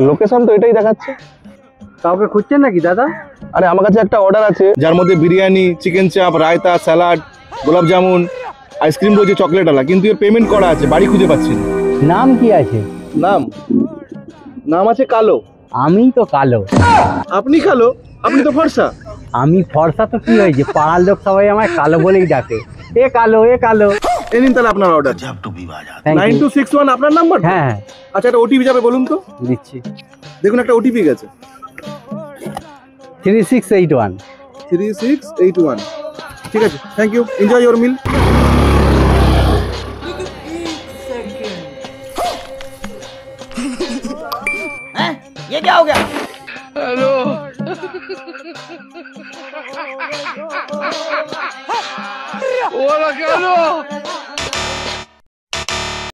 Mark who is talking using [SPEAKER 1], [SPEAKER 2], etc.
[SPEAKER 1] Location তো এটাই দেখাচ্ছে।
[SPEAKER 2] কাউকে খুঁজছেন নাকি দাদা?
[SPEAKER 1] আরে আমার কাছে একটা অর্ডার আছে, যার মধ্যে বিরিয়ানি, চিকেন চাপ, রায়তা, স্যালাড, গোলাপ জামুন, আইসক্রিম রয়েছে চকলেট আলা, কিন্তু এর পেমেন্ট করা আছে, বাড়ি খুঁজে পাচ্ছি না।
[SPEAKER 2] নাম কি আছে?
[SPEAKER 1] নাম নাম আছে কালো।
[SPEAKER 2] আমি তো কালো।
[SPEAKER 1] আপনি কালো? আপনি তো ফর্সা।
[SPEAKER 2] আমি ফর্সা তো কি হয়েছে, পাড়ার লোক সবাই আমায় কালো বলেই ডাকে। এ কালো, এ কালো।
[SPEAKER 1] এই নিন তাহলে আপনার অর্ডার।
[SPEAKER 2] Thank you.
[SPEAKER 1] 9261 আপনার নাম্বার?
[SPEAKER 2] হ্যাঁ হ্যাঁ,
[SPEAKER 1] আচ্ছা, একটা ওটিপি যাবে, বলুন তো।
[SPEAKER 2] দিচ্ছি।
[SPEAKER 1] দেখুন, একটা ওটিপি গেছে,
[SPEAKER 2] 3681।
[SPEAKER 1] 3681। ঠিক আছে, থ্যাংক ইউ, এনজয় ইওর মিল।
[SPEAKER 3] ये क्या हो गया?
[SPEAKER 4] हेलो बोला क्या लो